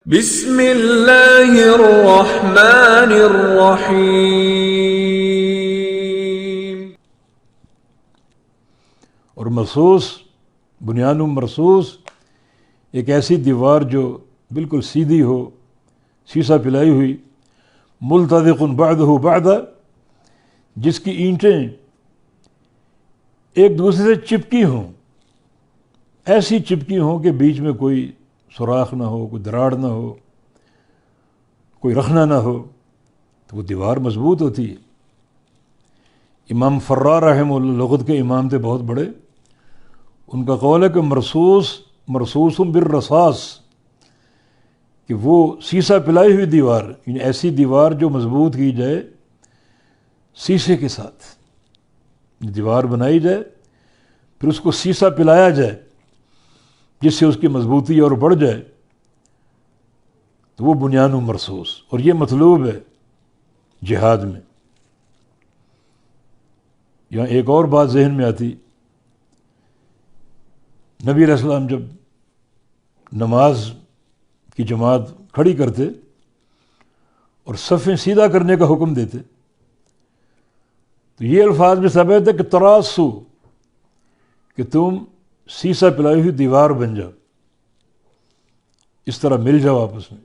بسم اللہ الرحمن الرحیم۔ اور مرصوص، بنیان مرصوص، ایک ایسی دیوار جو بالکل سیدھی ہو، سیسا پلائی ہوئی، ملتذق بعضہ بعضا، جس کی اینٹیں ایک دوسرے سے چپکی ہوں، ایسی چپکی ہوں کہ بیچ میں کوئی سوراخ نہ ہو، کوئی دراڑ نہ ہو، کوئی رخنہ نہ ہو، تو وہ دیوار مضبوط ہوتی ہے۔ امام فرار رحمہ اللہ لغت کے امام تھے بہت بڑے، ان کا قول ہے کہ مرصوص بالرصاص، کہ وہ سیسا پلائی ہوئی دیوار، یعنی ایسی دیوار جو مضبوط کی جائے سیسے کے ساتھ، دیوار بنائی جائے پھر اس کو سیسا پلایا جائے جس سے اس کی مضبوطی اور بڑھ جائے، تو وہ بنیان مرصوص، اور یہ مطلوب ہے جہاد میں۔ یہاں ایک اور بات ذہن میں آتی، نبی علیہ السلام جب نماز کی جماعت کھڑی کرتے اور صفیں سیدھا کرنے کا حکم دیتے تو یہ الفاظ بھی ثابت ہے کہ تراسو، کہ تم سیسا پلائی ہوئی دیوار بن جاؤ، اس طرح مل جاؤ آپس میں،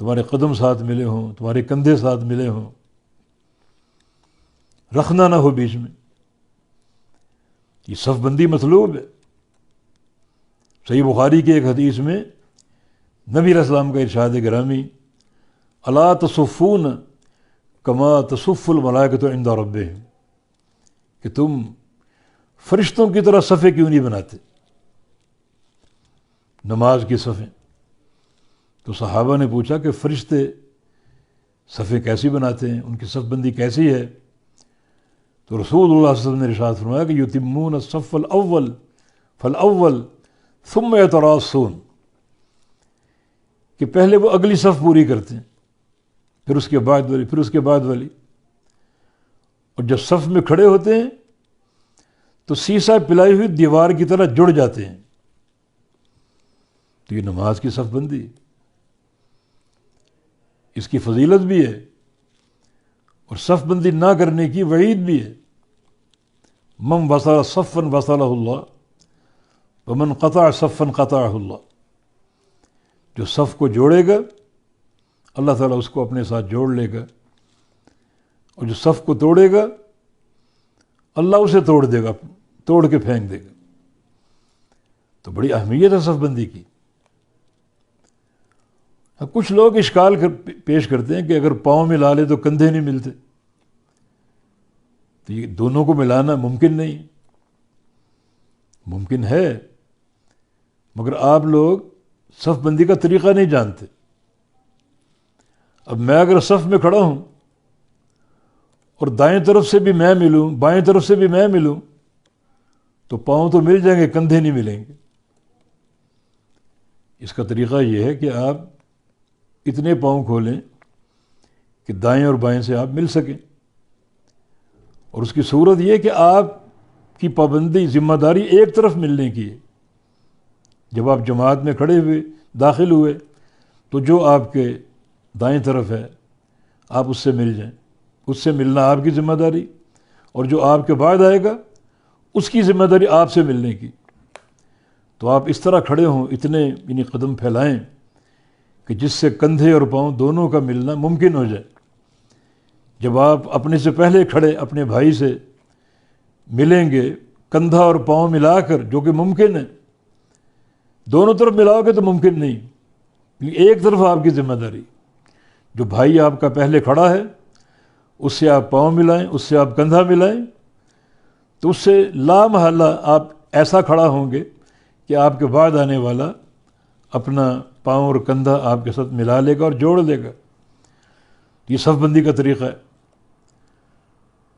تمہارے قدم ساتھ ملے ہوں، تمہارے کندھے ساتھ ملے ہوں، رخنا نہ ہو بیچ میں۔ یہ صف بندی مطلوب ہے۔ صحیح بخاری کی ایک حدیث میں نبی علیہ السلام کا ارشاد گرامی، الا تصفون کما تصف الملائکۃ عند ربہم، کہ تم فرشتوں کی طرح صفیں کیوں نہیں بناتے نماز کی صفیں؟ تو صحابہ نے پوچھا کہ فرشتے صفیں کیسی بناتے ہیں، ان کی صف بندی کیسی ہے؟ تو رسول اللہ صلی اللہ علیہ وسلم نے ارشاد فرمایا کہ یتمون الصف الاول فالاول ثم یتراصون، کہ پہلے وہ اگلی صف پوری کرتے ہیں، پھر اس کے بعد والی، پھر اس کے بعد والی، اور جب صف میں کھڑے ہوتے ہیں تو سیسا پلائی ہوئی دیوار کی طرح جڑ جاتے ہیں۔ تو یہ نماز کی صف بندی، اس کی فضیلت بھی ہے اور صف بندی نہ کرنے کی وعید بھی ہے۔ من وصل صفا وصلہ اللہ ومن قطع صفا قطعہ اللہ، جو صف کو جوڑے گا اللہ تعالیٰ اس کو اپنے ساتھ جوڑ لے گا، اور جو صف کو توڑے گا اللہ اسے توڑ دے گا، توڑ کے پھینک دے گا۔ تو بڑی اہمیت ہے صف بندی کی۔ کچھ لوگ اشکال پیش کرتے ہیں کہ اگر پاؤں ملا لے تو کندھے نہیں ملتے، تو یہ دونوں کو ملانا ممکن نہیں، ممکن ہے مگر آپ لوگ صف بندی کا طریقہ نہیں جانتے۔ اب میں اگر صف میں کھڑا ہوں اور دائیں طرف سے بھی میں ملوں، بائیں طرف سے بھی میں ملوں، تو پاؤں تو مل جائیں گے، کندھے نہیں ملیں گے۔ اس کا طریقہ یہ ہے کہ آپ اتنے پاؤں کھولیں کہ دائیں اور بائیں سے آپ مل سکیں، اور اس کی صورت یہ کہ آپ کی پابندی، ذمہ داری ایک طرف ملنے کی ہے۔ جب آپ جماعت میں کھڑے ہوئے داخل ہوئے تو جو آپ کے دائیں طرف ہے آپ اس سے مل جائیں، اس سے ملنا آپ کی ذمہ داری، اور جو آپ کے بعد آئے گا اس کی ذمہ داری آپ سے ملنے کی۔ تو آپ اس طرح کھڑے ہوں، اتنے یعنی قدم پھیلائیں کہ جس سے کندھے اور پاؤں دونوں کا ملنا ممکن ہو جائے۔ جب آپ اپنے سے پہلے کھڑے اپنے بھائی سے ملیں گے کندھا اور پاؤں ملا کر، جو کہ ممکن ہے، دونوں طرف ملاؤ گے تو ممکن نہیں، ایک طرف آپ کی ذمہ داری۔ جو بھائی آپ کا پہلے کھڑا ہے اس سے آپ پاؤں ملائیں، اس سے آپ کندھا ملائیں، تو اس سے لا محالہ آپ ایسا کھڑا ہوں گے کہ آپ کے بعد آنے والا اپنا پاؤں اور کندھا آپ کے ساتھ ملا لے گا اور جوڑ لے گا۔ یہ صف بندی کا طریقہ ہے۔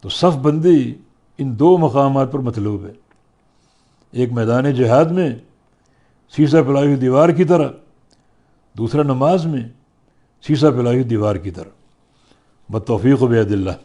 تو صف بندی ان دو مقامات پر مطلوب ہے، ایک میدان جہاد میں سیسا پلائی ہوئی دیوار کی طرح، دوسرا نماز میں سیسا پلائی ہوئی دیوار کی طرح۔ بالتوفیق بید اللہ۔